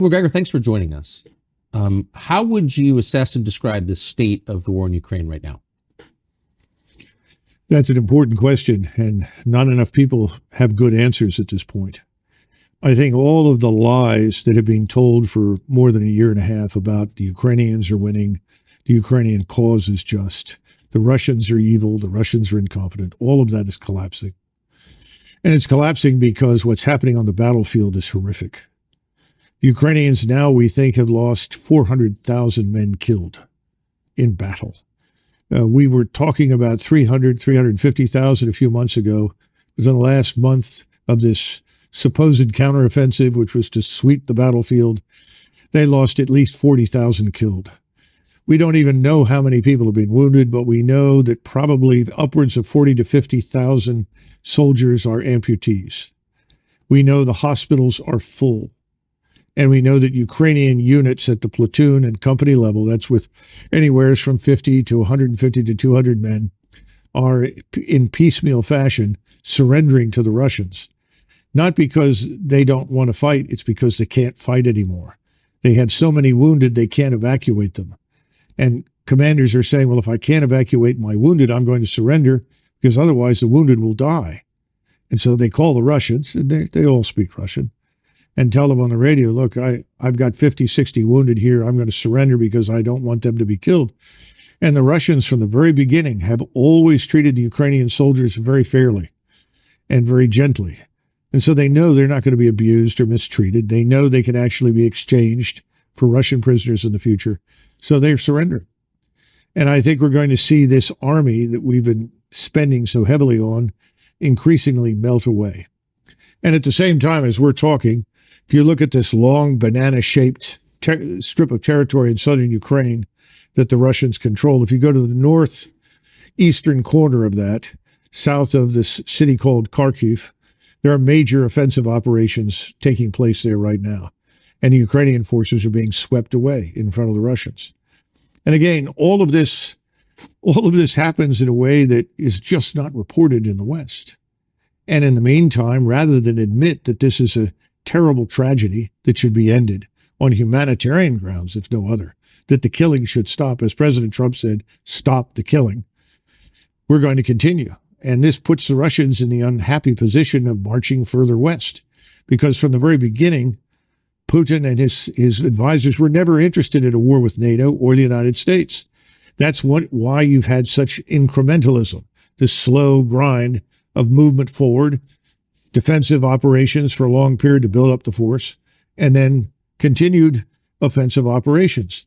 McGregor, thanks for joining us. How would you assess and describe the state of the war in Ukraine right now? That's an important question, and not enough people have good answers at this point. I think all of the lies that have been told for more than a year and a half about the Ukrainians are winning, the Ukrainian cause is just, the Russians are evil, the Russians are incompetent, all of that is collapsing. And it's collapsing because what's happening on the battlefield is horrific. Ukrainians now, we think, have lost 400,000 men killed in battle. We were talking about 350,000 a few months ago. Within the last month of this supposed counteroffensive, which was to sweep the battlefield, they lost at least 40,000 killed. We don't even know how many people have been wounded, but we know that probably upwards of 40 to 50,000 soldiers are amputees. We know the hospitals are full. And we know that Ukrainian units at the platoon and company level, that's with anywhere from 50 to 150 to 200 men, are in piecemeal fashion surrendering to the Russians. Not because they don't want to fight, it's because they can't fight anymore. They have so many wounded, they can't evacuate them. And commanders are saying, well, if I can't evacuate my wounded, I'm going to surrender because otherwise the wounded will die. And so they call the Russians, and they all speak Russian, and tell them on the radio, look, I've got 50, 60 wounded here. I'm going to surrender because I don't want them to be killed. And the Russians from the very beginning have always treated the Ukrainian soldiers very fairly and very gently. And so they know they're not going to be abused or mistreated. They know they can actually be exchanged for Russian prisoners in the future. So they're surrendering. And I think we're going to see this army that we've been spending so heavily on increasingly melt away. And at the same time as we're talking, if you look at this long banana-shaped strip of territory in southern Ukraine that the Russians control, if you go to the northeastern corner of that, south of this city called Kharkiv, there are major offensive operations taking place there right now. And the Ukrainian forces are being swept away in front of the Russians. And again, all of this happens in a way that is just not reported in the West. And in the meantime, rather than admit that this is a terrible tragedy that should be ended on humanitarian grounds, if no other, that the killing should stop, as President Trump said, stop the killing, we're going to continue. And this puts the Russians in the unhappy position of marching further west, because from the very beginning, Putin and his advisors were never interested in a war with NATO or the United States. That's why you've had such incrementalism, this slow grind of movement forward, defensive operations for a long period to build up the force, and then continued offensive operations.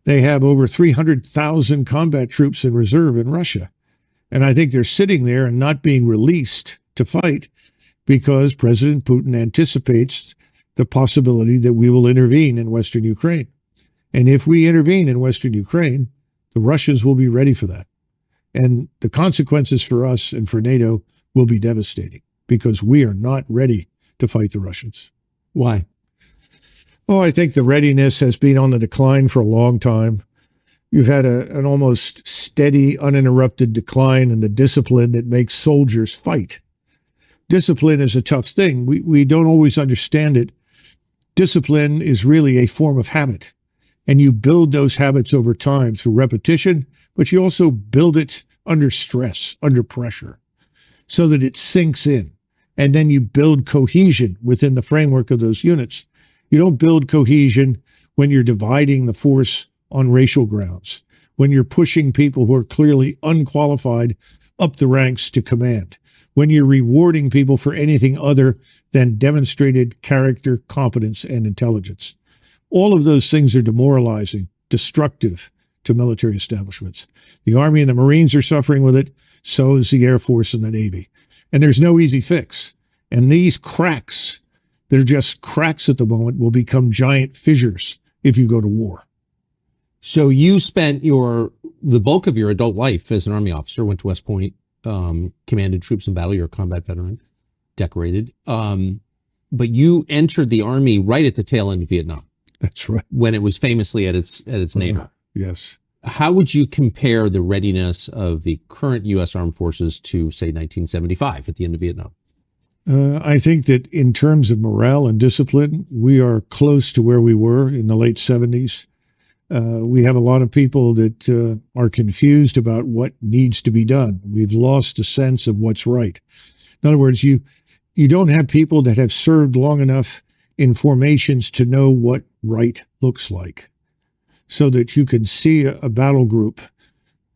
They have over 300,000 combat troops in reserve in Russia. And I think they're sitting there and not being released to fight because President Putin anticipates the possibility that we will intervene in Western Ukraine. And if we intervene in Western Ukraine, the Russians will be ready for that. And the consequences for us and for NATO will be devastating, because we are not ready to fight the Russians. Why? Oh, I think the readiness has been on the decline for a long time. You've had an almost steady, uninterrupted decline in the discipline that makes soldiers fight. Discipline is a tough thing. We don't always understand it. Discipline is really a form of habit, and you build those habits over time through repetition, but you also build it under stress, under pressure, so that it sinks in. And then you build cohesion within the framework of those units. You don't build cohesion when you're dividing the force on racial grounds, when you're pushing people who are clearly unqualified up the ranks to command, when you're rewarding people for anything other than demonstrated character, competence, and intelligence. All of those things are demoralizing, destructive to military establishments. The Army and the Marines are suffering with it. So is the Air Force and the Navy. And there's no easy fix. And these cracks, that are just cracks at the moment, will become giant fissures if you go to war. So you spent the bulk of your adult life as an Army officer, went to West Point, commanded troops in battle. You're a combat veteran, decorated. But you entered the Army right at the tail end of Vietnam. That's right. When it was famously at its nadir. Yes. How would you compare the readiness of the current U.S. Armed Forces to, say, 1975 at the end of Vietnam? I think that in terms of morale and discipline, we are close to where we were in the late 70s. We have a lot of people that are confused about what needs to be done. We've lost a sense of what's right. In other words, you don't have people that have served long enough in formations to know what right looks like, so that you can see a battle group,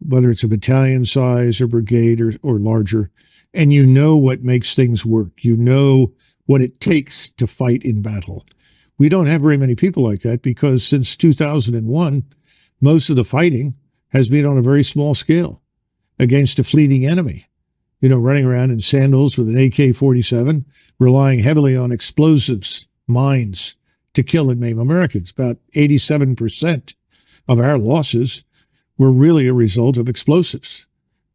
whether it's a battalion size or brigade or larger, and you know what makes things work. You know what it takes to fight in battle. We don't have very many people like that because since 2001, most of the fighting has been on a very small scale against a fleeting enemy. Running around in sandals with an AK-47, relying heavily on explosives, mines, to kill and maim Americans. About 87% of our losses were really a result of explosives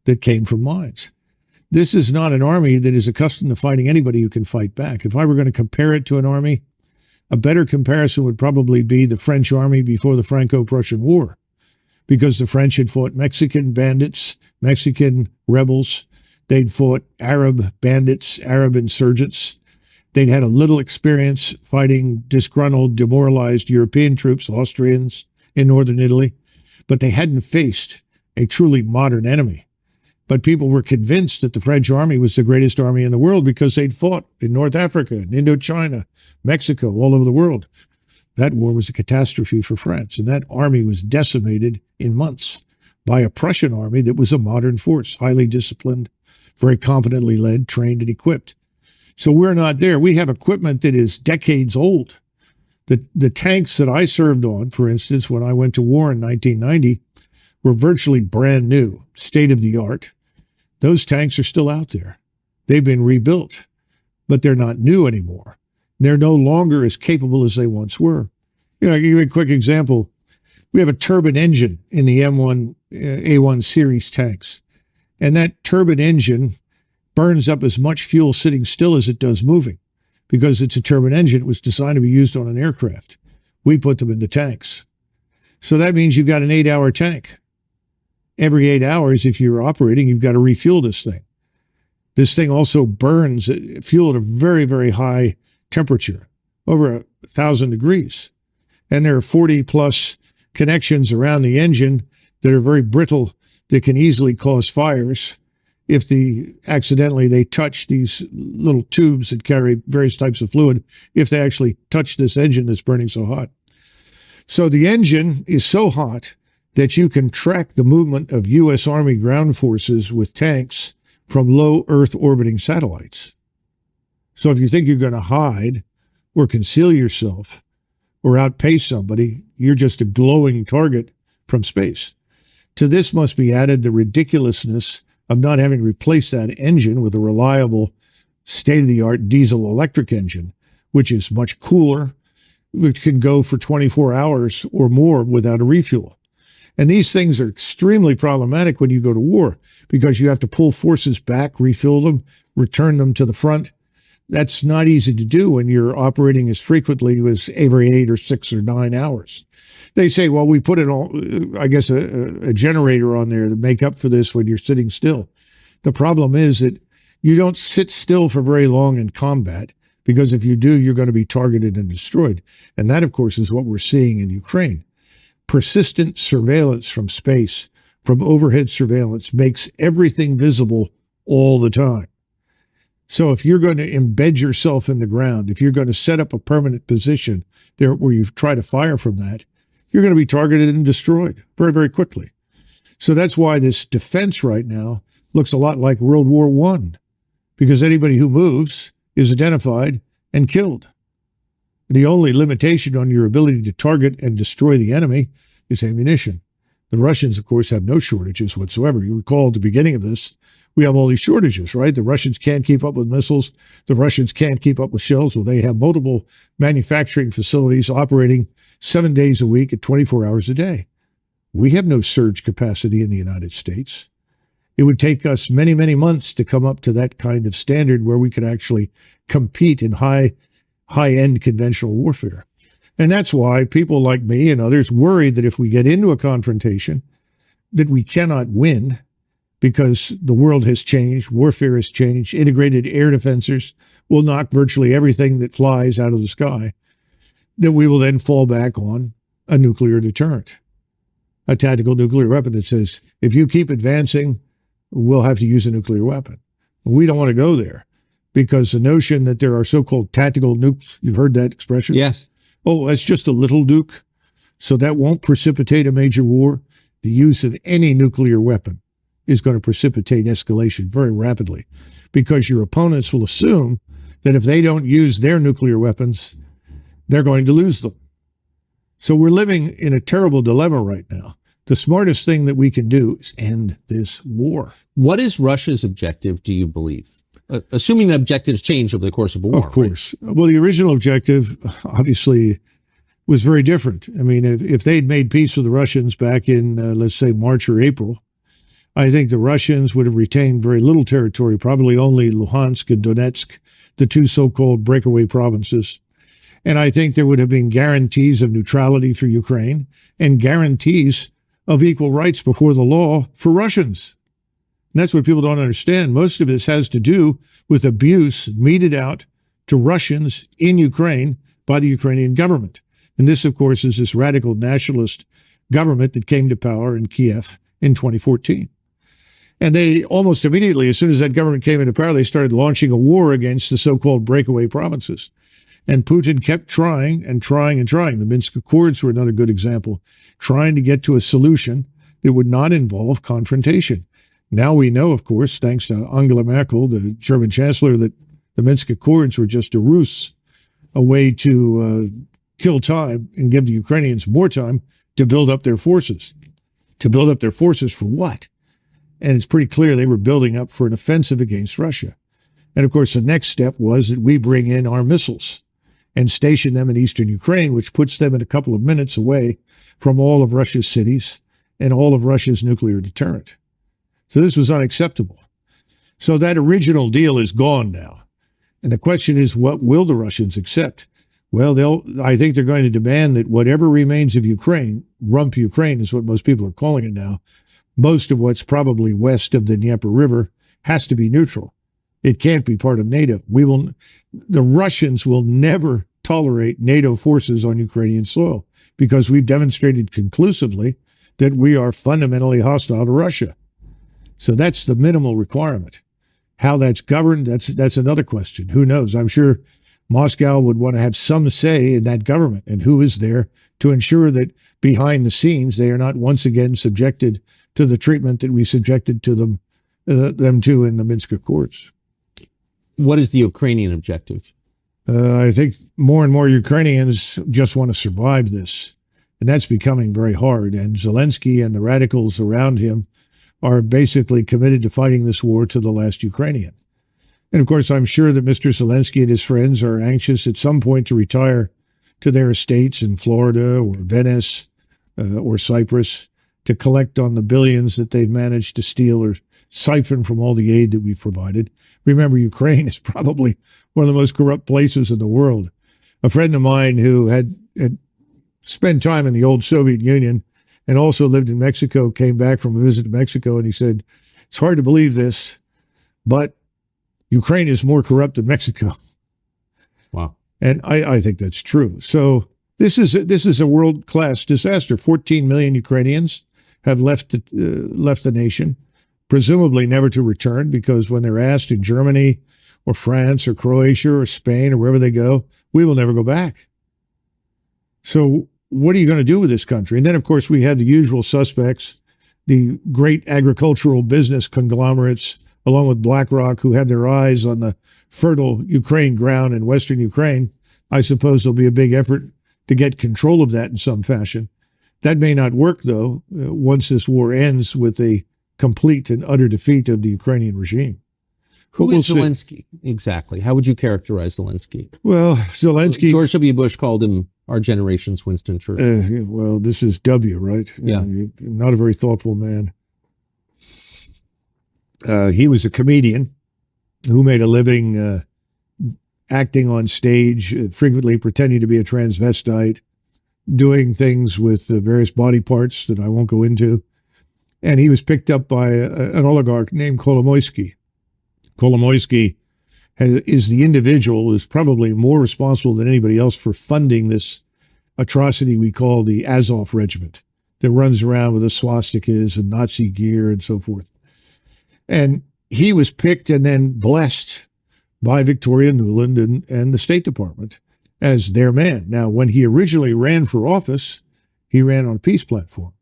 that came from mines. This is not an army that is accustomed to fighting anybody who can fight back. If I were going to compare it to an army, a better comparison would probably be the French army before the Franco-Prussian War, because the French had fought Mexican bandits, Mexican rebels. They'd fought Arab bandits, Arab insurgents. They'd had a little experience fighting disgruntled, demoralized European troops, Austrians in northern Italy, but they hadn't faced a truly modern enemy. But people were convinced that the French army was the greatest army in the world because they'd fought in North Africa, in Indochina, Mexico, all over the world. That war was a catastrophe for France, and that army was decimated in months by a Prussian army that was a modern force, highly disciplined, very competently led, trained, and equipped. So we're not there. We have equipment that is decades old. The tanks that I served on, for instance, when I went to war in 1990, were virtually brand new, state of the art. Those tanks are still out there. They've been rebuilt, but they're not new anymore. They're no longer as capable as they once were. I can give you a quick example. We have a turbine engine in the M1, A1 series tanks, and that turbine engine burns up as much fuel sitting still as it does moving, because it's a turbine engine. It was designed to be used on an aircraft. We put them into tanks. So that means you've got an 8-hour tank. Every 8 hours, if you're operating, you've got to refuel this thing. This thing also burns fuel at a very, very high temperature, over 1,000 degrees. And there are 40 plus connections around the engine that are very brittle, that can easily cause fires if accidentally they touch these little tubes that carry various types of fluid, if they actually touch this engine that's burning so hot. So the engine is so hot that you can track the movement of U.S. Army ground forces with tanks from low Earth orbiting satellites. So if you think you're going to hide or conceal yourself or outpace somebody, you're just a glowing target from space. To this must be added the ridiculousness of not having replaced that engine with a reliable, state-of-the-art diesel-electric engine, which is much cooler, which can go for 24 hours or more without a refuel. And these things are extremely problematic when you go to war, because you have to pull forces back, refill them, return them to the front. That's not easy to do when you're operating as frequently as every 8 or 6 or 9 hours. They say, well, we put a generator on there to make up for this when you're sitting still. The problem is that you don't sit still for very long in combat, because if you do, you're going to be targeted and destroyed. And that, of course, is what we're seeing in Ukraine. Persistent surveillance from space, from overhead surveillance, makes everything visible all the time. So if you're going to embed yourself in the ground, if you're going to set up a permanent position there where you try to fire from that, you're going to be targeted and destroyed very, very quickly. So that's why this defense right now looks a lot like World War I, because anybody who moves is identified and killed. The only limitation on your ability to target and destroy the enemy is ammunition. The Russians, of course, have no shortages whatsoever. You recall at the beginning of this, we have all these shortages, right? The Russians can't keep up with missiles. The Russians can't keep up with shells. Well, they have multiple manufacturing facilities operating 7 days a week at 24 hours a day. We have no surge capacity in the United States. It would take us many, many months to come up to that kind of standard where we could actually compete in high-end conventional warfare. And that's why people like me and others worry that if we get into a confrontation, that we cannot win, because the world has changed, warfare has changed, integrated air defenses will knock virtually everything that flies out of the sky, that we will then fall back on a nuclear deterrent, a tactical nuclear weapon that says, if you keep advancing, we'll have to use a nuclear weapon. We don't want to go there because the notion that there are so-called tactical nukes, you've heard that expression? Yes. Oh, that's just a little nuke. So that won't precipitate a major war. The use of any nuclear weapon is going to precipitate escalation very rapidly because your opponents will assume that if they don't use their nuclear weapons, they're going to lose them. So we're living in a terrible dilemma right now. The smartest thing that we can do is end this war. What is Russia's objective, do you believe? Assuming the objectives change over the course of a war. Of course. Right? Well, the original objective, obviously, was very different. I mean, if they'd made peace with the Russians back in, let's say, March or April, I think the Russians would have retained very little territory, probably only Luhansk and Donetsk, the two so-called breakaway provinces. And I think there would have been guarantees of neutrality for Ukraine and guarantees of equal rights before the law for Russians. And that's what people don't understand. Most of this has to do with abuse meted out to Russians in Ukraine by the Ukrainian government. And this, of course, is this radical nationalist government that came to power in Kiev in 2014. And they almost immediately, as soon as that government came into power, they started launching a war against the so-called breakaway provinces. And Putin kept trying and trying and trying. The Minsk Accords were another good example, trying to get to a solution that would not involve confrontation. Now we know, of course, thanks to Angela Merkel, the German chancellor, that the Minsk Accords were just a ruse, a way to kill time and give the Ukrainians more time to build up their forces. To build up their forces for what? And it's pretty clear they were building up for an offensive against Russia. And of course, the next step was that we bring in our missiles and station them in eastern Ukraine, which puts them in a couple of minutes away from all of Russia's cities and all of Russia's nuclear deterrent. So this was unacceptable. So that original deal is gone now. And the question is, what will the Russians accept? Well, I think they're going to demand that whatever remains of Ukraine, rump Ukraine is what most people are calling it now, most of what's probably west of the Dnieper River has to be neutral. It can't be part of NATO. The Russians will never tolerate NATO forces on Ukrainian soil because we've demonstrated conclusively that we are fundamentally hostile to Russia. So that's the minimal requirement. How that's governed, that's another question. Who knows? I'm sure Moscow would want to have some say in that government and who is there to ensure that behind the scenes they are not once again subjected to the treatment that we subjected to them to in the Minsk Accords. What is the Ukrainian objective? I think more and more Ukrainians just want to survive this, and that's becoming very hard. And Zelensky and the radicals around him are basically committed to fighting this war to the last Ukrainian. And of course, I'm sure that Mr. Zelensky and his friends are anxious at some point to retire to their estates in Florida or Venice or Cyprus to collect on the billions that they've managed to steal or siphon from all the aid that we've provided. Remember, Ukraine is probably one of the most corrupt places in the world. A friend of mine who had spent time in the old Soviet Union and also lived in Mexico came back from a visit to Mexico, and he said, it's hard to believe this, but Ukraine is more corrupt than Mexico. Wow. And I think that's true. So this is a world-class disaster. 14 million Ukrainians have left the nation, presumably never to return, because when they're asked in Germany or France or Croatia or Spain or wherever they go, we will never go back. So what are you going to do with this country? And then, of course, we have the usual suspects, the great agricultural business conglomerates, along with BlackRock, who have their eyes on the fertile Ukraine ground in Western Ukraine. I suppose there'll be a big effort to get control of that in some fashion. That may not work, though, once this war ends with a complete and utter defeat of the Ukrainian regime. Who is Zelensky? Exactly. How would you characterize Zelensky? Well, Zelensky... George W. Bush called him our generation's Winston Churchill. Well, this is W, right? Yeah. Not a very thoughtful man. He was a comedian who made a living acting on stage, frequently pretending to be a transvestite, doing things with various body parts that I won't go into. And he was picked up by an oligarch named Kolomoisky. Kolomoisky is the individual who's probably more responsible than anybody else for funding this atrocity we call the Azov Regiment that runs around with the swastikas and Nazi gear and so forth. And he was picked and then blessed by Victoria Nuland and the State Department as their man. Now, when he originally ran for office, he ran on a peace platform.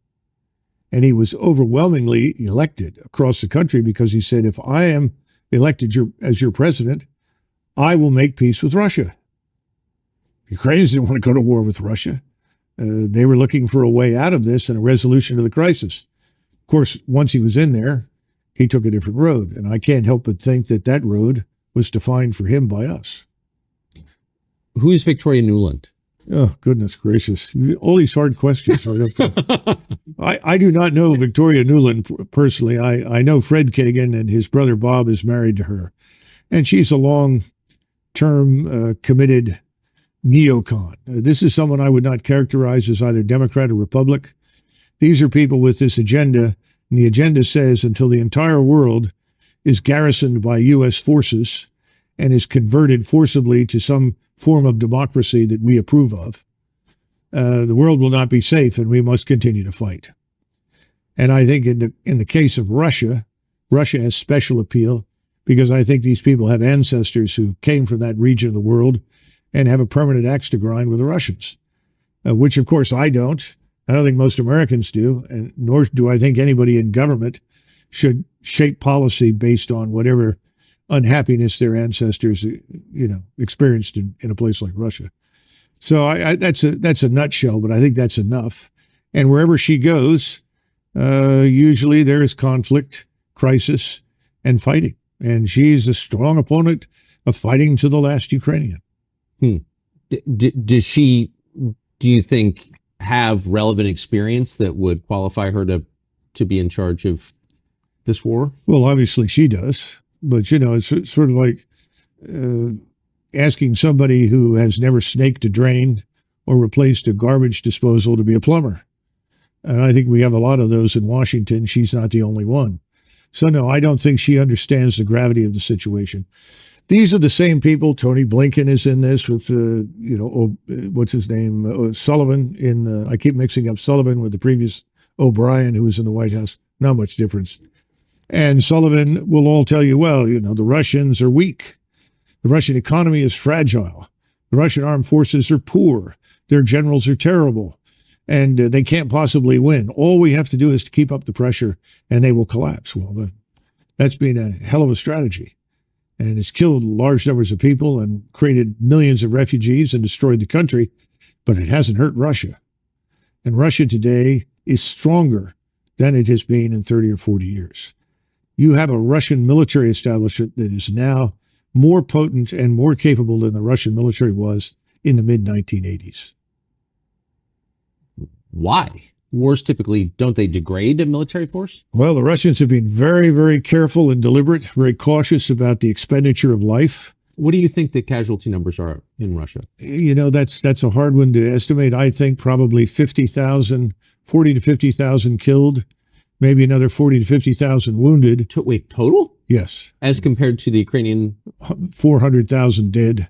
And he was overwhelmingly elected across the country because he said, if I am elected as your president, I will make peace with Russia. Ukrainians didn't want to go to war with Russia. They were looking for a way out of this and a resolution to the crisis. Of course, once he was in there, he took a different road. And I can't help but think that that road was defined for him by us. Who is Victoria Nuland? Oh, goodness gracious. All these hard questions. I do not know Victoria Nuland personally. I know Fred Kagan, and his brother Bob is married to her. And she's a long-term committed neocon. This is someone I would not characterize as either Democrat or Republic. These are people with this agenda, and the agenda says until the entire world is garrisoned by U.S. forces and is converted forcibly to some form of democracy that we approve of, the world will not be safe, and we must continue to fight. And I think in the case of Russia, Russia has special appeal because I think these people have ancestors who came from that region of the world and have a permanent axe to grind with the Russians, which, of course, I don't. I don't think most Americans do, and nor do I think anybody in government should shape policy based on whatever unhappiness their ancestors, experienced in a place like Russia. So that's a nutshell, but I think that's enough. And wherever she goes, usually there is conflict, crisis, and fighting. And she's a strong opponent of fighting to the last Ukrainian. Does she, do you think, have relevant experience that would qualify her to be in charge of this war? Well, obviously she does. But, it's sort of like asking somebody who has never snaked a drain or replaced a garbage disposal to be a plumber. And I think we have a lot of those in Washington. She's not the only one. So, no, I don't think she understands the gravity of the situation. These are the same people. Tony Blinken is in this with, what's his name? Sullivan I keep mixing up Sullivan with the previous O'Brien, who was in the White House. Not much difference. And Sullivan will all tell you, well, the Russians are weak. The Russian economy is fragile. The Russian armed forces are poor. Their generals are terrible. And they can't possibly win. All we have to do is to keep up the pressure and they will collapse. Well, that's been a hell of a strategy. And it's killed large numbers of people and created millions of refugees and destroyed the country. But it hasn't hurt Russia. And Russia today is stronger than it has been in 30 or 40 years. You have a Russian military establishment that is now more potent and more capable than the Russian military was in the mid-1980s. Why? Wars typically, don't they degrade a military force? Well, the Russians have been very, very careful and deliberate, very cautious about the expenditure of life. What do you think the casualty numbers are in Russia? That's a hard one to estimate. I think probably 40 to 50,000 killed. Maybe another 40 to 50,000 wounded. Wait, total? Yes. As compared to the Ukrainian? 400,000 dead.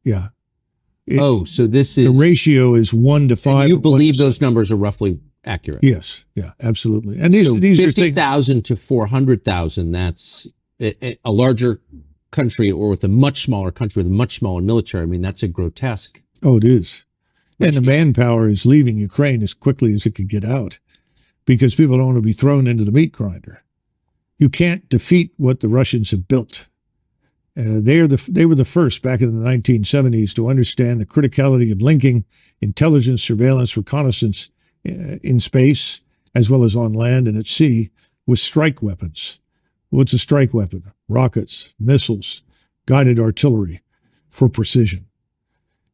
Yeah. So this is... The ratio is 1 to 5. And you believe those numbers are roughly accurate? Yes. Yeah, absolutely. And these are 50,000 to 400,000, that's a larger country, or with a much smaller country with a much smaller military. I mean, that's a grotesque. Oh, it is. And the manpower is leaving Ukraine as quickly as it can get out, because people don't want to be thrown into the meat grinder. You can't defeat what the Russians have built. They were the first back in the 1970s to understand the criticality of linking intelligence, surveillance, reconnaissance in space, as well as on land and at sea, with strike weapons. What's a strike weapon? Rockets, missiles, guided artillery for precision.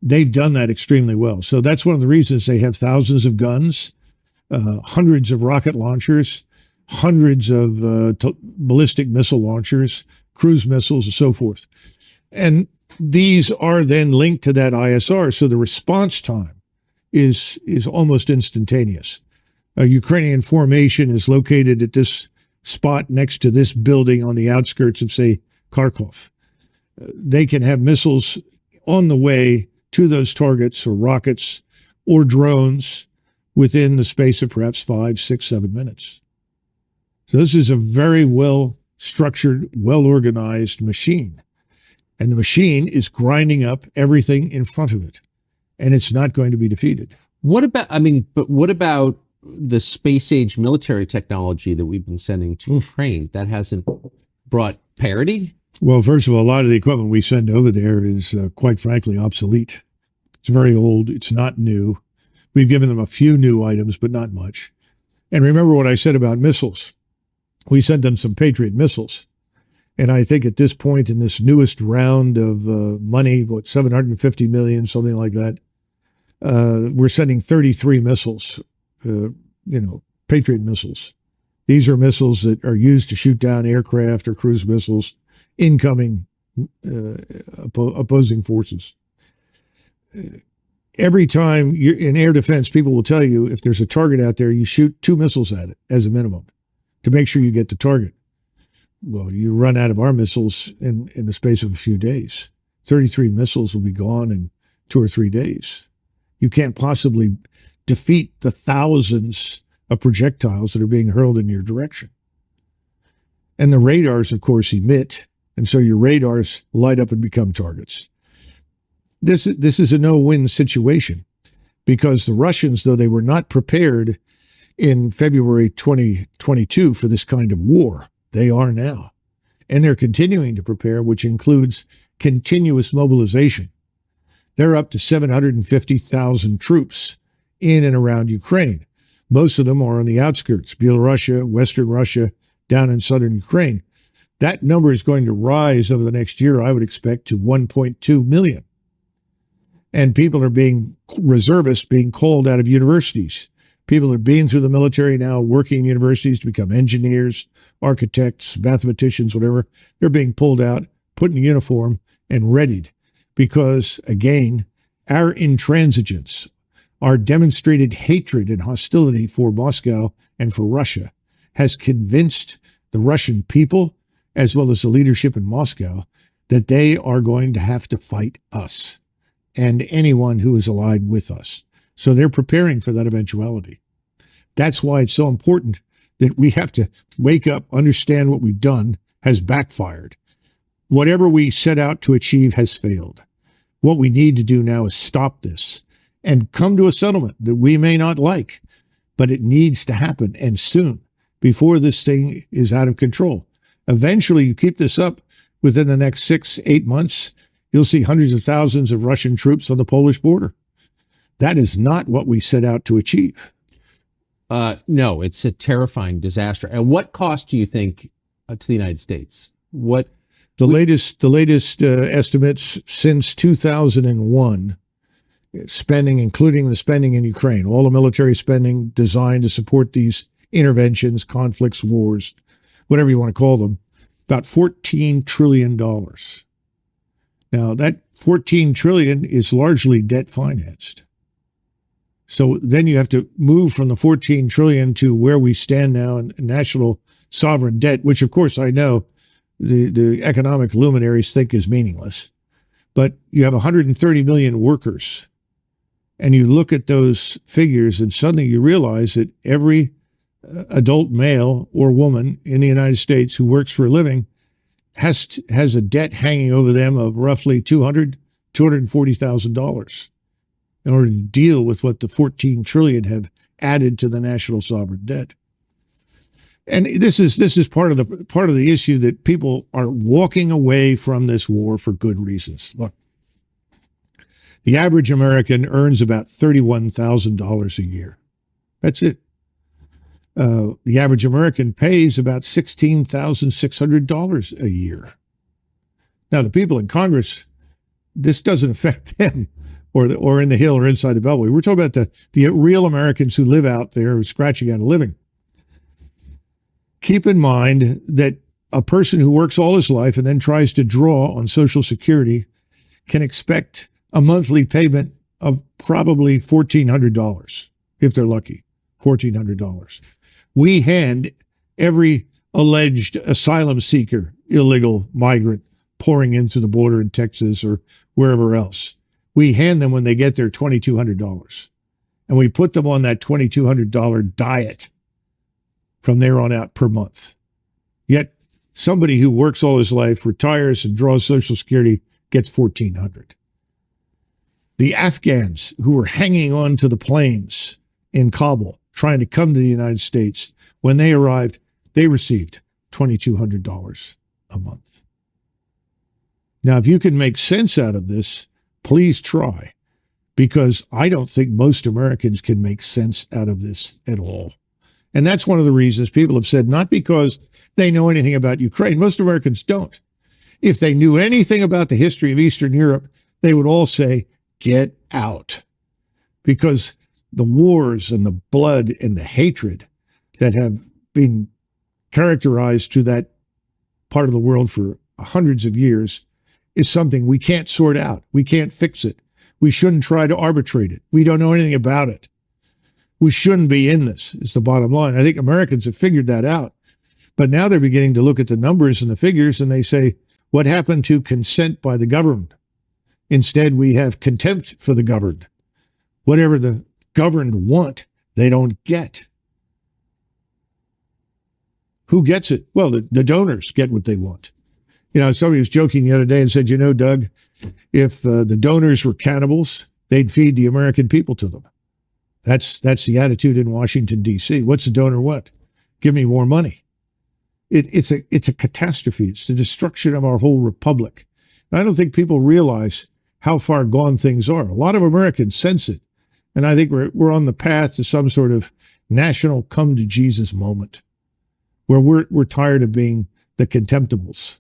They've done that extremely well. So that's one of the reasons they have thousands of guns, hundreds of rocket launchers, hundreds of ballistic missile launchers, cruise missiles, and so forth. And these are then linked to that ISR. So the response time is almost instantaneous. a Ukrainian formation is located at this spot next to this building on the outskirts of, say, Kharkov. They can have missiles on the way to those targets, or rockets or drones, within the space of perhaps 5, 6, 7 minutes. So this is a very well structured, well organized machine. And the machine is grinding up everything in front of it. And it's not going to be defeated. What about the space age military technology that we've been sending to Ukraine? That hasn't brought parity? Well, first of all, a lot of the equipment we send over there is quite frankly obsolete. It's very old. It's not new. We've given them a few new items, but not much. And remember what I said about missiles. We sent them some Patriot missiles. And I think at this point in this newest round of money, what, $750 million, something like that, we're sending 33 missiles, Patriot missiles. These are missiles that are used to shoot down aircraft or cruise missiles, incoming opposing forces. Every time you're in air defense, people will tell you if there's a target out there, you shoot 2 missiles at it as a minimum to make sure you get the target. Well, you run out of our missiles in the space of a few days. 33 missiles will be gone in 2 or 3 days. You can't possibly defeat the thousands of projectiles that are being hurled in your direction. And the radars, of course, emit, and so your radars light up and become targets. This is a no-win situation, because the Russians, though they were not prepared in February 2022 for this kind of war, they are now. And they're continuing to prepare, which includes continuous mobilization. They're up to 750,000 troops in and around Ukraine. Most of them are on the outskirts, Belarus, Western Russia, down in southern Ukraine. That number is going to rise over the next year, I would expect, to 1.2 million. And people are reservists being called out of universities. People are being through the military now, working in universities to become engineers, architects, mathematicians, whatever. They're being pulled out, put in uniform, and readied. Because, again, our intransigence, our demonstrated hatred and hostility for Moscow and for Russia has convinced the Russian people, as well as the leadership in Moscow, that they are going to have to fight us and anyone who is allied with us. So they're preparing for that eventuality. That's why it's so important that we have to wake up, understand what we've done has backfired. Whatever we set out to achieve has failed. What we need to do now is stop this and come to a settlement that we may not like, but it needs to happen, and soon, before this thing is out of control. Eventually, you keep this up within the next 6, 8 months, you'll see hundreds of thousands of Russian troops on the Polish border. That is not what we set out to achieve. No, it's a terrifying disaster. At what cost do you think to the United States? The latest estimates since 2001, spending, including the spending in Ukraine, all the military spending designed to support these interventions, conflicts, wars, whatever you want to call them, about $14 trillion. Now, that $14 trillion is largely debt financed. So then you have to move from the $14 trillion to where we stand now in national sovereign debt, which, of course, I know the economic luminaries think is meaningless. But you have 130 million workers, and you look at those figures, and suddenly you realize that every adult male or woman in the United States who works for a living has a debt hanging over them of roughly $240,000 in order to deal with what the 14 trillion have added to the national sovereign debt. And this is part of the issue, that people are walking away from this war for good reasons. Look, the average American earns about $31,000 a year. That's it. The average American pays about $16,600 a year. Now, the people in Congress, this doesn't affect them, or in the Hill or inside the Beltway. We're talking about the real Americans who live out there, who are scratching out a living. Keep in mind that a person who works all his life and then tries to draw on Social Security can expect a monthly payment of probably $1,400 if they're lucky, $1,400. We hand every alleged asylum seeker, illegal migrant pouring in through the border in Texas or wherever else, we hand them when they get there $2,200. And we put them on that $2,200 diet from there on out per month. Yet somebody who works all his life, retires and draws Social Security gets $1,400. The Afghans who were hanging on to the planes in Kabul trying to come to the United States, when they arrived, they received $2,200 a month. Now, if you can make sense out of this, please try, because I don't think most Americans can make sense out of this at all. And that's one of the reasons people have said, not because they know anything about Ukraine. Most Americans don't. If they knew anything about the history of Eastern Europe, they would all say, get out. Because the wars and the blood and the hatred that have been characterized to that part of the world for hundreds of years is something we can't sort out. We can't fix it. We shouldn't try to arbitrate it. We don't know anything about it. We shouldn't be in this, is the bottom line. I think Americans have figured that out. But now they're beginning to look at the numbers and the figures, and they say, what happened to consent by the governed? Instead, we have contempt for the governed. Whatever the governed want, they don't get. Who gets it? Well, the donors get what they want. You know, somebody was joking the other day and said, you know, Doug, if the donors were cannibals, they'd feed the American people to them. That's the attitude in Washington, D.C. What's the donor want? Give me more money. It's a catastrophe. It's the destruction of our whole republic. And I don't think people realize how far gone things are. A lot of Americans sense it. And I think we're on the path to some sort of national come to Jesus moment where we're tired of being the contemptibles.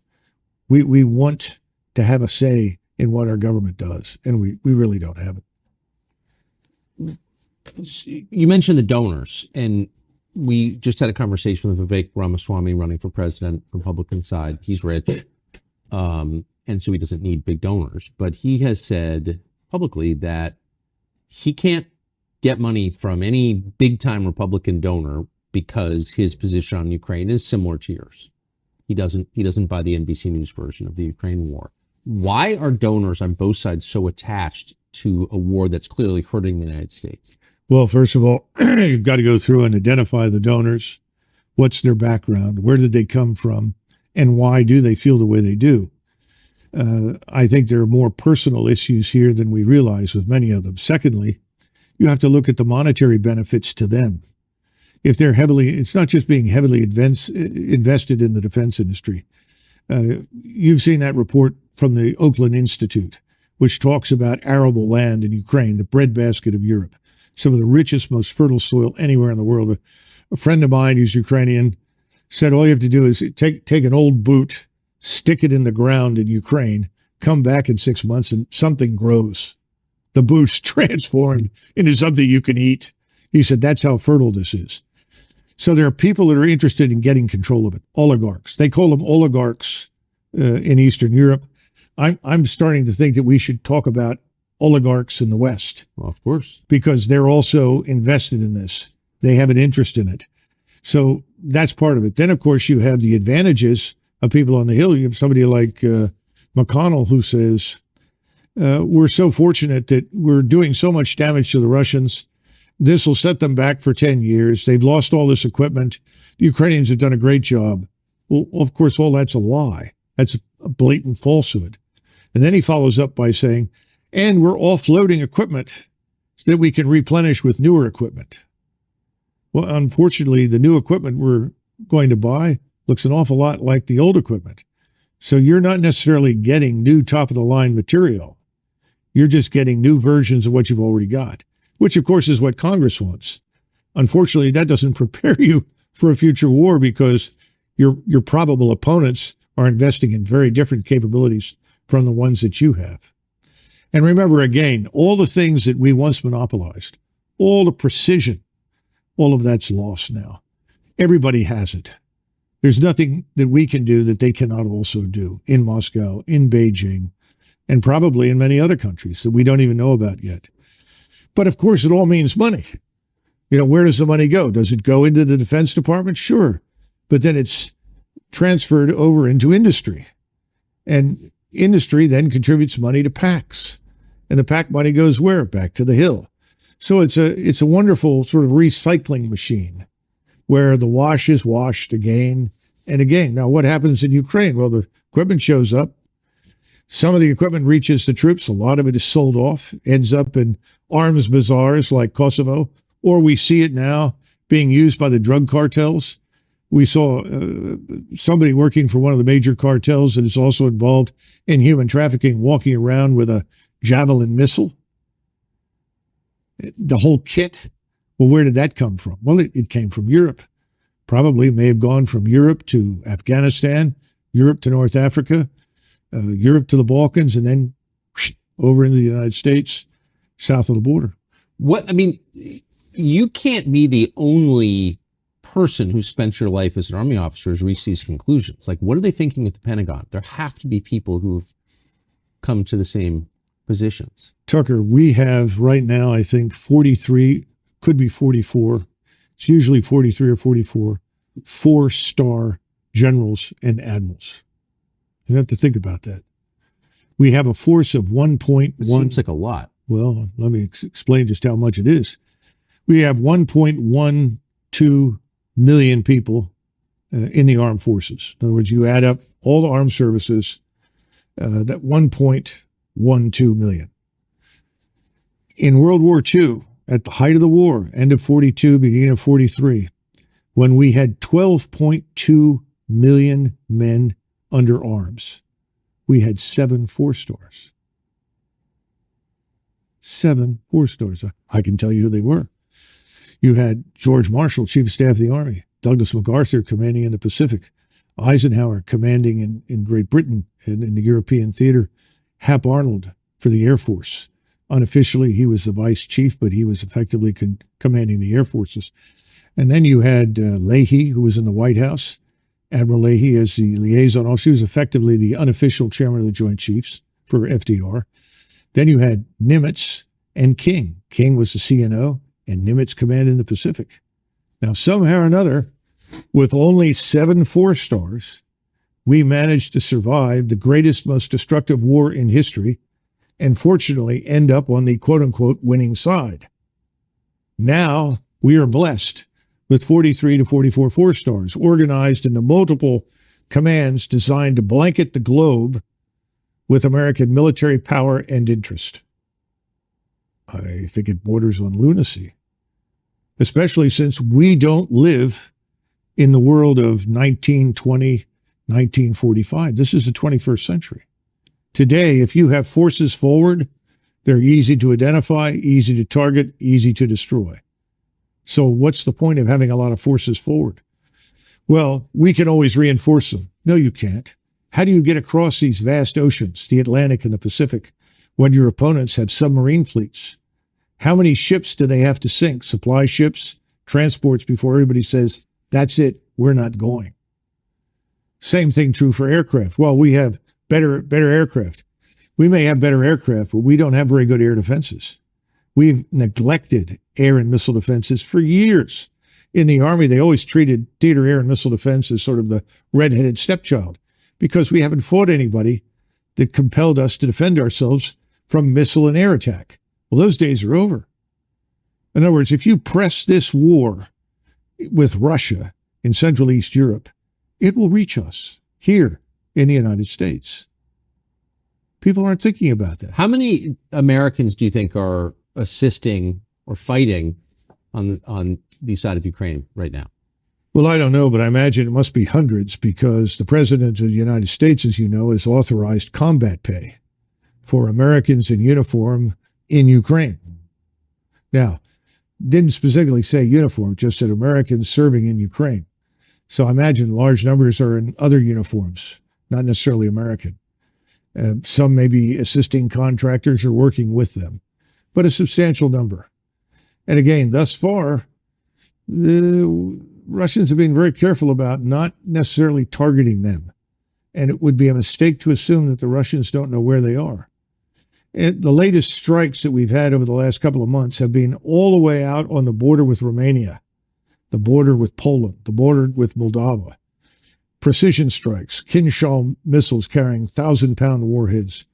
We want to have a say in what our government does, and we really don't have it. You mentioned the donors, and we just had a conversation with Vivek Ramaswamy running for president, Republican side. He's rich, and so he doesn't need big donors. But he has said publicly that he can't get money from any big-time Republican donor because his position on Ukraine is similar to yours. He doesn't buy the NBC News version of the Ukraine war. Why are donors on both sides so attached to a war that's clearly hurting the United States? Well, first of all, you've got to go through and identify the donors. What's their background? Where did they come from? And why do they feel the way they do? I think there are more personal issues here than we realize with many of them. Secondly, you have to look at the monetary benefits to them. If they're it's not just being heavily invested in the defense industry. You've seen that report from the Oakland Institute, which talks about arable land in Ukraine, the breadbasket of Europe, some of the richest, most fertile soil anywhere in the world. A friend of mine who's Ukrainian said all you have to do is take an old boot, stick it in the ground in Ukraine, come back in 6 months, and something grows. The boot's transformed into something you can eat. He said that's how fertile this is. So there are people that are interested in getting control of it, oligarchs. They call them oligarchs in Eastern Europe. I'm starting to think that we should talk about oligarchs in the West. Well, of course. Because they're also invested in this. They have an interest in it. So that's part of it. Then, of course, you have the advantages of people on the Hill. You have somebody like McConnell who says, we're so fortunate that we're doing so much damage to the Russians. This will set them back for 10 years. They've lost all this equipment. The Ukrainians have done a great job. Well, of course, all that's a lie. That's a blatant falsehood. And then he follows up by saying, and we're offloading equipment so that we can replenish with newer equipment. Well, unfortunately, the new equipment we're going to buy looks an awful lot like the old equipment. So you're not necessarily getting new top-of-the-line material. You're just getting new versions of what you've already got, which, of course, is what Congress wants. Unfortunately, that doesn't prepare you for a future war because your probable opponents are investing in very different capabilities from the ones that you have. And remember, again, all the things that we once monopolized, all the precision, all of that's lost now. Everybody has it. There's nothing that we can do that they cannot also do in Moscow, in Beijing, and probably in many other countries that we don't even know about yet. But of course, it all means money. Where does the money go? Does it go into the Defense Department? Sure. But then it's transferred over into industry. And industry then contributes money to PACs. And the PAC money goes where? Back to the Hill. So it's a wonderful sort of recycling machine where the wash is washed again and again. Now, what happens in Ukraine? Well, the equipment shows up. Some of the equipment reaches the troops. A lot of it is sold off, ends up in arms bazaars like Kosovo, or we see it now being used by the drug cartels. We saw somebody working for one of the major cartels that is also involved in human trafficking walking around with a Javelin missile. The whole kit. Well, where did that come from? Well, it came from Europe. Probably may have gone from Europe to Afghanistan, Europe to North Africa, Europe to the Balkans, and then over into the United States, south of the border. You can't be the only person who spent your life as an Army officer who's reached these conclusions. Like, what are they thinking at the Pentagon? There have to be people who've come to the same positions. Tucker, we have right now, I think, 43, could be 44. It's usually 43 or 44, 4-star generals and admirals. You have to think about that. We have a force of 1.1. It seems like a lot. Well, let me explain just how much it is. We have 1.12 million people in the armed forces. In other words, you add up all the armed services, that 1.12 million. In World War II, at the height of the war, end of 42, beginning of 43, when we had 12.2 million men under arms, we had 7 4-stars. 7 4-stars. I can tell you who they were. You had George Marshall, Chief of Staff of the Army, Douglas MacArthur commanding in the Pacific, Eisenhower commanding in Great Britain and in the European theater, Hap Arnold for the Air Force. Unofficially, he was the vice chief, but he was effectively commanding the air forces. And then you had Leahy, who was in the White House. Admiral Leahy as the liaison officer. He was effectively the unofficial chairman of the Joint Chiefs for FDR. Then you had Nimitz and King. King was the CNO, and Nimitz commanded in the Pacific. Now, somehow or another, with only 7 4-stars, we managed to survive the greatest, most destructive war in history, and fortunately end up on the quote-unquote winning side. Now we are blessed with 43 to 44 4-stars organized into multiple commands designed to blanket the globe with American military power and interest. I think it borders on lunacy, especially since we don't live in the world of 1920, 1945. This is the 21st century. Today, if you have forces forward, they're easy to identify, easy to target, easy to destroy. So what's the point of having a lot of forces forward? Well, we can always reinforce them. No, you can't. How do you get across these vast oceans, the Atlantic and the Pacific, when your opponents have submarine fleets? How many ships do they have to sink? Supply ships, transports, before everybody says, that's it, we're not going. Same thing true for aircraft. Well, we have better aircraft. We may have better aircraft, but we don't have very good air defenses. We've neglected air and missile defenses for years. In the Army, they always treated theater air and missile defense as sort of the redheaded stepchild because we haven't fought anybody that compelled us to defend ourselves from missile and air attack. Well, those days are over. In other words, if you press this war with Russia in Central East Europe, it will reach us here in the United States. People aren't thinking about that. How many Americans do you think are assisting or fighting on the side of Ukraine right now? Well, I don't know, but I imagine it must be hundreds because the President of the United States, as you know, has authorized combat pay for Americans in uniform in Ukraine. Now, didn't specifically say uniform, just said Americans serving in Ukraine. So I imagine large numbers are in other uniforms, not necessarily American. Some may be assisting contractors or working with them, but a substantial number. And again, thus far, the Russians have been very careful about not necessarily targeting them. And it would be a mistake to assume that the Russians don't know where they are. The latest strikes that we've had over the last couple of months have been all the way out on the border with Romania, the border with Poland, the border with Moldova. Precision strikes, Kinshal missiles carrying 1,000-pound warheads.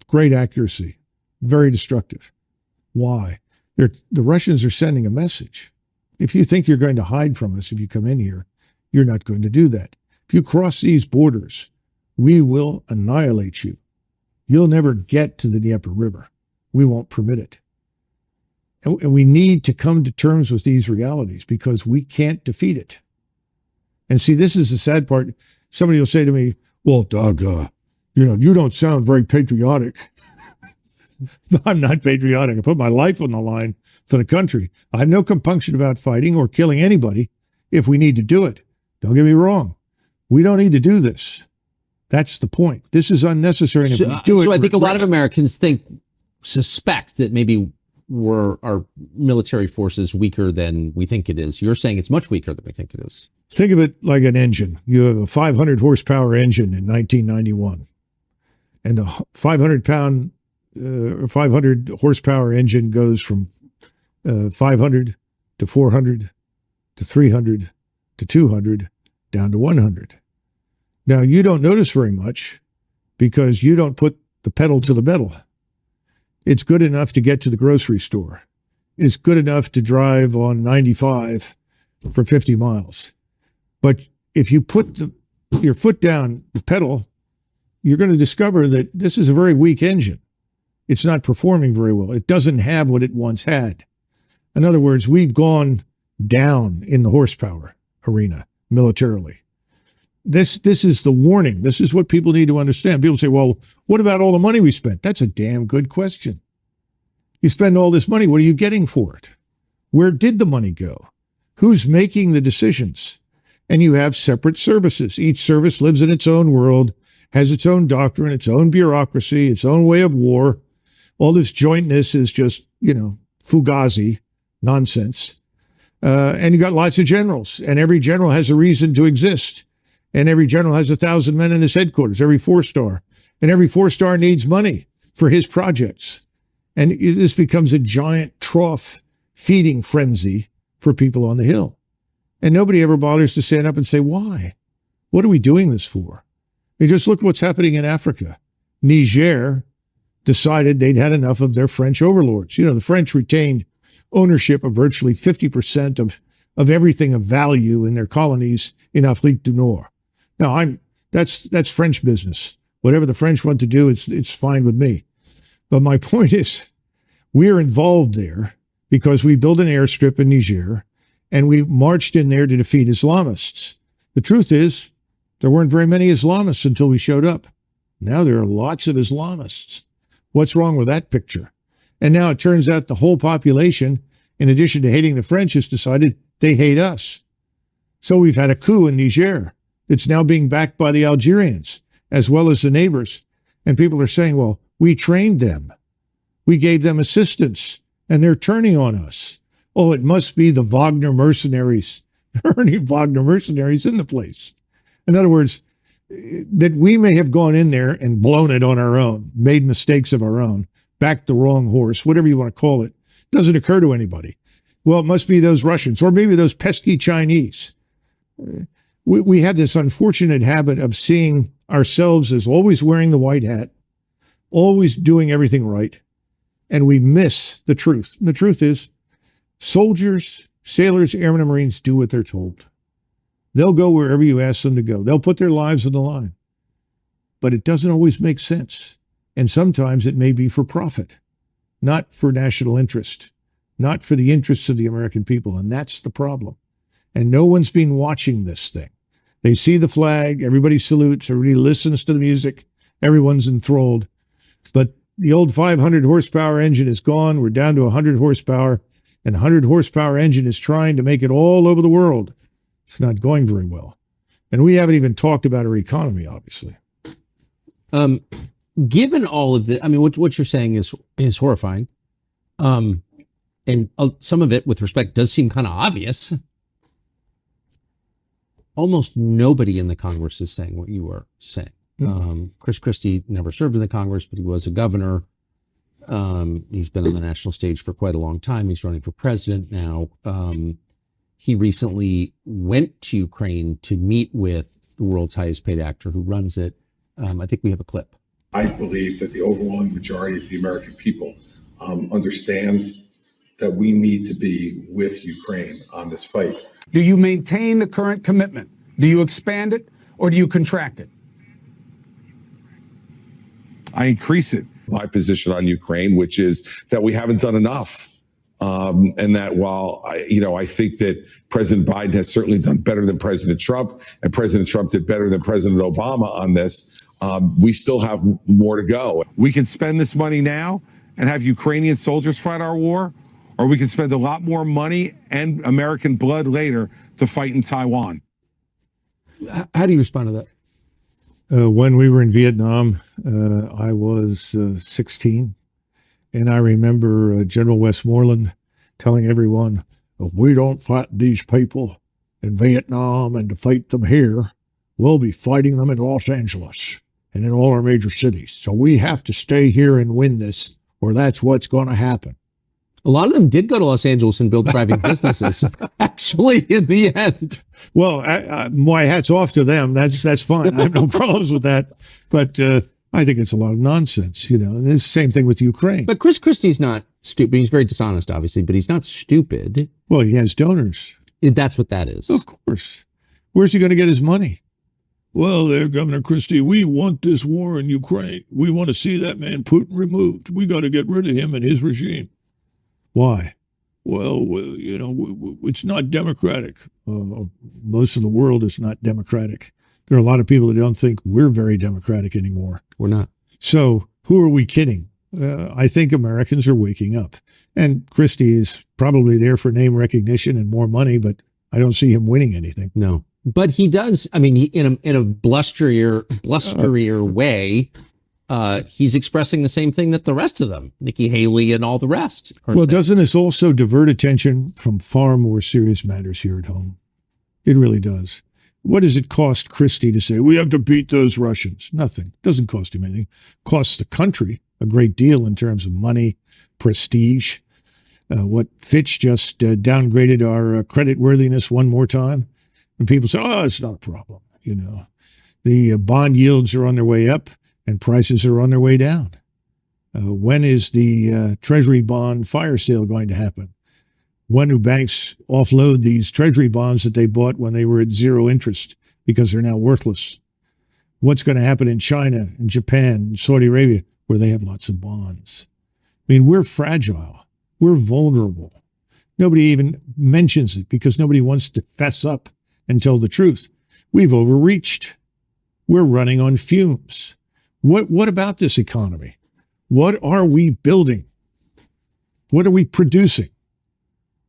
Great accuracy, very destructive. Why? The Russians are sending a message. If you think you're going to hide from us if you come in here, you're not going to do that. If you cross these borders, we will annihilate you. You'll never get to the Dnieper River. We won't permit it. And we need to come to terms with these realities because we can't defeat it. And see, this is the sad part. Somebody will say to me, well, Doug, you don't sound very patriotic. I'm not patriotic. I put my life on the line for the country. I have no compunction about fighting or killing anybody if we need to do it. Don't get me wrong. We don't need to do this. That's the point. This is unnecessary. And if we do it, so I think a lot of Americans suspect that maybe our military force is weaker than we think it is. You're saying it's much weaker than we think it is. Think of it like an engine. You have a 500 horsepower engine in 1991, and the 500 horsepower engine goes from 500 to 400 to 300 to 200 down to 100. Now, you don't notice very much because you don't put the pedal to the metal. It's good enough to get to the grocery store. It's good enough to drive on 95 for 50 miles. But if you put your foot down the pedal, you're going to discover that this is a very weak engine. It's not performing very well. It doesn't have what it once had. In other words, we've gone down in the horsepower arena militarily. This is the warning. This is what people need to understand. People say, well, what about all the money we spent? That's a damn good question. You spend all this money. What are you getting for it? Where did the money go? Who's making the decisions? And you have separate services. Each service lives in its own world, has its own doctrine, its own bureaucracy, its own way of war. All this jointness is just, fugazi nonsense. And you got lots of generals, and every general has a reason to exist. And every general has 1,000 men in his headquarters, every 4-star. And every 4-star needs money for his projects. And this becomes a giant trough feeding frenzy for people on the Hill. And nobody ever bothers to stand up and say, why? What are we doing this for? You just look at what's happening in Africa. Niger decided they'd had enough of their French overlords. The French retained ownership of virtually 50% of everything of value in their colonies in Afrique du Nord. Now, that's French business. Whatever the French want to do, it's fine with me. But my point is, we're involved there because we built an airstrip in Niger, and we marched in there to defeat Islamists. The truth is, there weren't very many Islamists until we showed up. Now there are lots of Islamists. What's wrong with that picture? And now it turns out the whole population, in addition to hating the French, has decided they hate us. So we've had a coup in Niger. It's now being backed by the Algerians, as well as the neighbors. And people are saying, well, we trained them. We gave them assistance, and they're turning on us. Oh, it must be the Wagner mercenaries. There aren't any Wagner mercenaries in the place. In other words, that we may have gone in there and blown it on our own, made mistakes of our own, backed the wrong horse, whatever you want to call it, doesn't occur to anybody. Well, it must be those Russians, or maybe those pesky Chinese. We have this unfortunate habit of seeing ourselves as always wearing the white hat, always doing everything right, and we miss the truth. And the truth is, soldiers, sailors, airmen, and Marines do what they're told. They'll go wherever you ask them to go. They'll put their lives on the line. But it doesn't always make sense. And sometimes it may be for profit, not for national interest, not for the interests of the American people. And that's the problem. And no one's been watching this thing. They see the flag, everybody salutes, everybody listens to the music, everyone's enthralled. But the old 500 horsepower engine is gone. We're down to 100 horsepower. And the 100 horsepower engine is trying to make it all over the world. It's not going very well. And we haven't even talked about our economy, obviously. Given all of the, I mean, what you're saying is horrifying. And some of it, with respect, does seem kind of obvious. Almost nobody in the Congress is saying what you are saying. Chris Christie never served in the Congress, but he was a governor. He's been on the national stage for quite a long time. He's running for president now. He recently went to Ukraine to meet with the world's highest paid actor who runs it. I think we have a clip. I believe that the overwhelming majority of the American people understand that we need to be with Ukraine on this fight. Do you maintain the current commitment? Do you expand it or do you contract it? I increase it. My position on Ukraine, which is that we haven't done enough. And that while I think that President Biden has certainly done better than President Trump, and President Trump did better than President Obama on this, we still have more to go. We can spend this money now and have Ukrainian soldiers fight our war, or we can spend a lot more money and American blood later to fight in Taiwan. How do you respond to that? When we were in Vietnam, I was 16, and I remember General Westmoreland telling everyone, if we don't fight these people in Vietnam and to fight them here, we'll be fighting them in Los Angeles and in all our major cities. So we have to stay here and win this, or that's what's going to happen. A lot of them did go to Los Angeles and build thriving businesses, actually, in the end. Well, my hat's off to them. That's fine. I have no problems with that. But I think it's a lot of nonsense, And it's the same thing with Ukraine. But Chris Christie's not stupid. He's very dishonest, obviously, but he's not stupid. Well, he has donors. That's what that is. Of course. Where's he going to get his money? Well, there, Governor Christie, we want this war in Ukraine. We want to see that man Putin removed. We got to get rid of him and his regime. Why? Well, it's not democratic. Most of the world is not democratic. There are a lot of people that don't think we're very democratic anymore. We're not. So who are we kidding? I think Americans are waking up. And Christie is probably there for name recognition and more money, but I don't see him winning anything. No. But he does, in a blusterier way, he's expressing the same thing that the rest of them, Nikki Haley and all the rest. Well, doesn't this also divert attention from far more serious matters here at home? It really does. What does it cost Christie to say, we have to beat those Russians? Nothing. It doesn't cost him anything. It costs the country a great deal in terms of money, prestige. What Fitch just downgraded our credit worthiness one more time. And people say, oh, it's not a problem. The bond yields are on their way up and prices are on their way down. When is the Treasury bond fire sale going to happen? When do banks offload these Treasury bonds that they bought when they were at zero interest because they're now worthless? What's going to happen in China, and Japan, and Saudi Arabia, where they have lots of bonds? We're fragile. We're vulnerable. Nobody even mentions it because nobody wants to fess up and tell the truth. We've overreached. We're running on fumes. What about this economy? What are we building? What are we producing?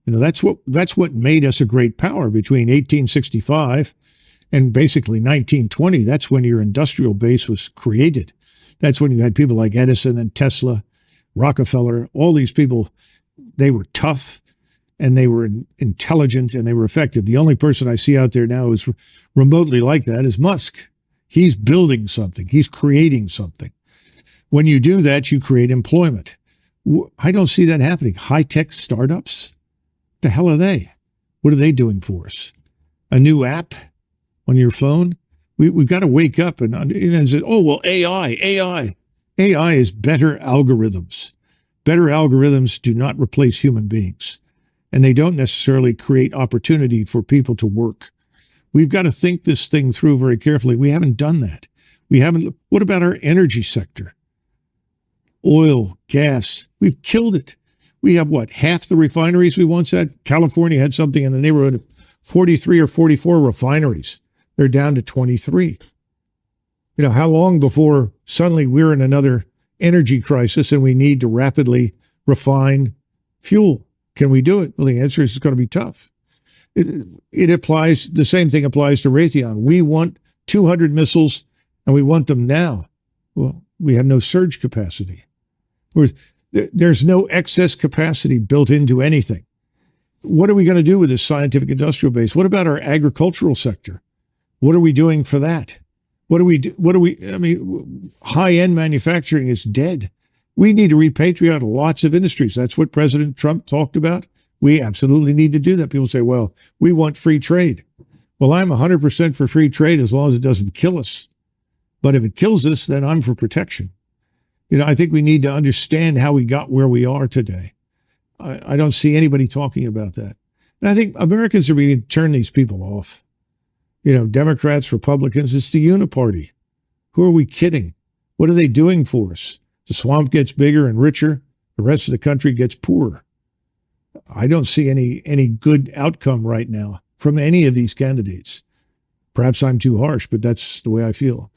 That's what made us a great power between 1865 and basically 1920. That's when your industrial base was created. That's when you had people like Edison and Tesla, Rockefeller, all these people. They were tough and they were intelligent and they were effective. The only person I see out there now who's remotely like that is Musk. He's building something. He's creating something. When you do that, you create employment. I don't see that happening. High-tech startups? The hell are they? What are they doing for us? A new app on your phone? We've got to wake up and say, oh, well, AI. AI is better algorithms. Better algorithms do not replace human beings. And they don't necessarily create opportunity for people to work. We've got to think this thing through very carefully. We haven't done that. What about our energy sector? Oil, gas, we've killed it. We have half the refineries we once had? California had something in the neighborhood of 43 or 44 refineries. They're down to 23. How long before suddenly we're in another energy crisis and we need to rapidly refine fuel? Can we do it? Well, the answer is it's going to be tough. It applies, the same thing applies to Raytheon. We want 200 missiles and we want them now. Well, we have no surge capacity. There's no excess capacity built into anything. What are we going to do with this scientific industrial base? What about our agricultural sector? What are we doing for that? High-end manufacturing is dead. We need to repatriate lots of industries. That's what President Trump talked about. We absolutely need to do that. People say, well, we want free trade. Well, I'm 100% for free trade as long as it doesn't kill us. But if it kills us, then I'm for protection. I think we need to understand how we got where we are today. I don't see anybody talking about that. And I think Americans are beginning to turn these people off. Democrats, Republicans, it's the uniparty. Who are we kidding? What are they doing for us? The swamp gets bigger and richer. The rest of the country gets poorer. I don't see any good outcome right now from any of these candidates. Perhaps I'm too harsh, but that's the way I feel.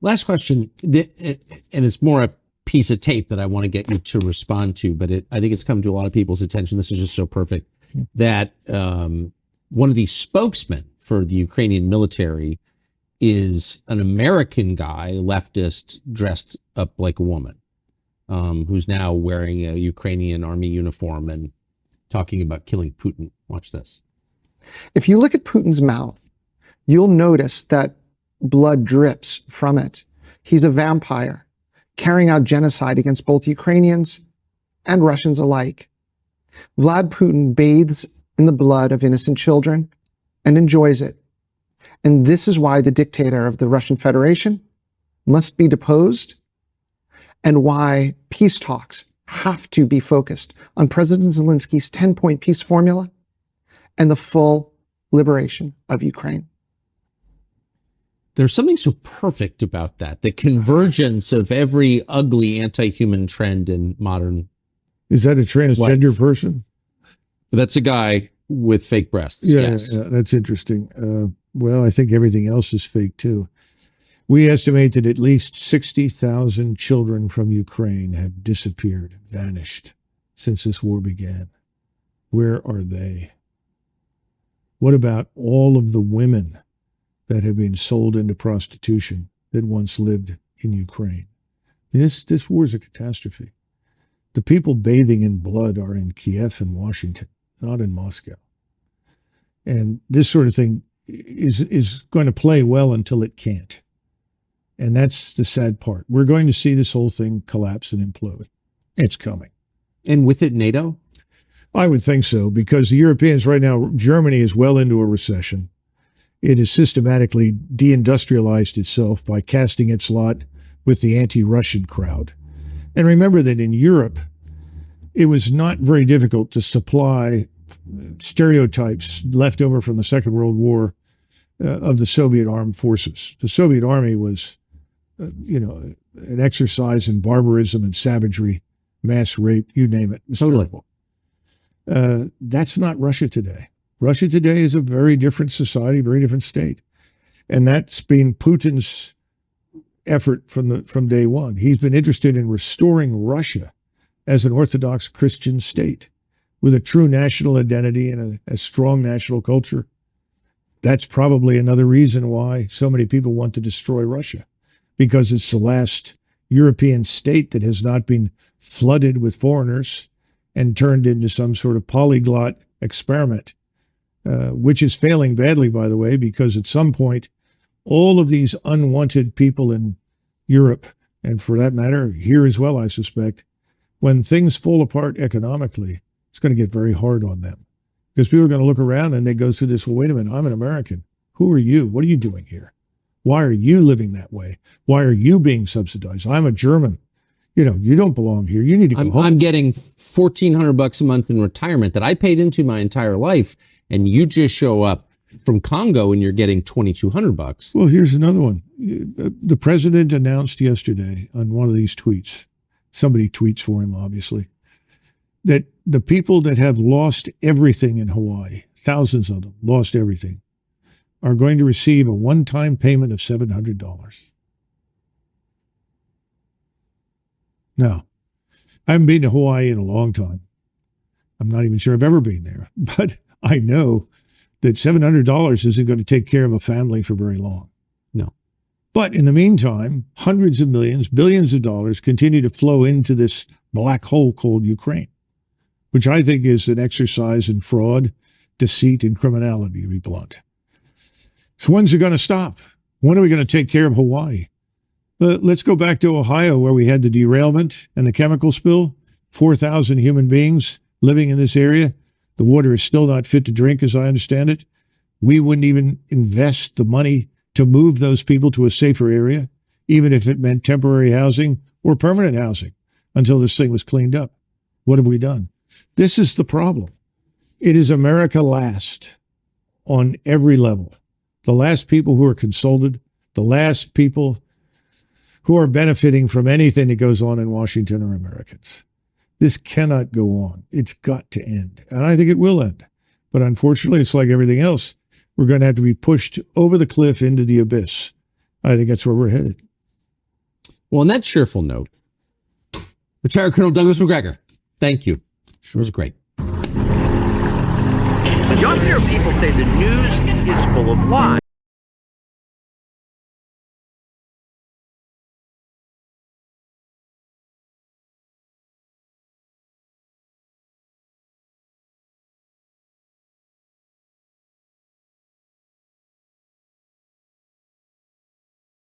Last question, and it's more a piece of tape that I want to get you to respond to, but I think it's come to a lot of people's attention. This is just so perfect that one of the spokesmen for the Ukrainian military is an American guy, leftist, dressed up like a woman, who's now wearing a Ukrainian army uniform and talking about killing Putin. Watch this. If you look at Putin's mouth, you'll notice that blood drips from it. He's a vampire, carrying out genocide against both Ukrainians and Russians alike. Vlad Putin bathes in the blood of innocent children and enjoys it. And this is why the dictator of the Russian Federation must be deposed, and why peace talks have to be focused on President Zelensky's 10-point peace formula and the full liberation of Ukraine. There's something so perfect about that, the convergence of every ugly anti-human trend in modern. Is that a transgender life. Person? That's a guy with fake breasts. Yeah, yes. Yeah, that's interesting. Well, I think everything else is fake too. We estimate that at least 60,000 children from Ukraine have disappeared, vanished since this war began. Where are they? What about all of the women that have been sold into prostitution that once lived in Ukraine? This war is a catastrophe. The people bathing in blood are in Kiev and Washington, not in Moscow. And this sort of thing is going to play well until it can't. And that's the sad part. We're going to see this whole thing collapse and implode. It's coming. And with it, NATO? I would think so, because the Europeans right now, Germany is well into a recession. It has systematically deindustrialized itself by casting its lot with the anti-Russian crowd. And remember that in Europe, it was not very difficult to supply stereotypes left over from the Second World War of the Soviet armed forces. The Soviet army was, an exercise in barbarism and savagery, mass rape, you name it. It was terrible. That's not Russia today. Russia today is a very different society, very different state. And that's been Putin's effort from day one. He's been interested in restoring Russia as an Orthodox Christian state with a true national identity and a strong national culture. That's probably another reason why so many people want to destroy Russia, because it's the last European state that has not been flooded with foreigners and turned into some sort of polyglot experiment, which is failing badly, by the way, because at some point, all of these unwanted people in Europe, and for that matter, here as well, I suspect, when things fall apart economically, it's going to get very hard on them. Because people are going to look around and they go through this, well, wait a minute, I'm an American. Who are you? What are you doing here? Why are you living that way? Why are you being subsidized? I'm a German. You don't belong here. You need to go home. I'm getting $1,400 a month in retirement that I paid into my entire life, and you just show up from Congo and you're getting $2,200. Well, here's another one. The president announced yesterday on one of these tweets, somebody tweets for him, obviously, that the people that have lost everything in Hawaii, thousands of them lost everything, are going to receive a one-time payment of $700. Now, I haven't been to Hawaii in a long time. I'm not even sure I've ever been there, but I know that $700 isn't going to take care of a family for very long. No. But in the meantime, hundreds of millions, billions of dollars continue to flow into this black hole called Ukraine, which I think is an exercise in fraud, deceit, and criminality, to be blunt. So when's it going to stop? When are we going to take care of Hawaii? Let's go back to Ohio, where we had the derailment and the chemical spill. 4,000 human beings living in this area. The water is still not fit to drink, as I understand it. We wouldn't even invest the money to move those people to a safer area, even if it meant temporary housing or permanent housing, until this thing was cleaned up. What have we done? This is the problem. It is America last on every level. The last people who are consulted, the last people who are benefiting from anything that goes on in Washington are Americans. This cannot go on. It's got to end. And I think it will end. But unfortunately, it's like everything else. We're going to have to be pushed over the cliff into the abyss. I think that's where we're headed. Well, on that cheerful note, Retired Colonel Douglas McGregor, thank you. Sure. It was great. You often hear people say the news is full of lies.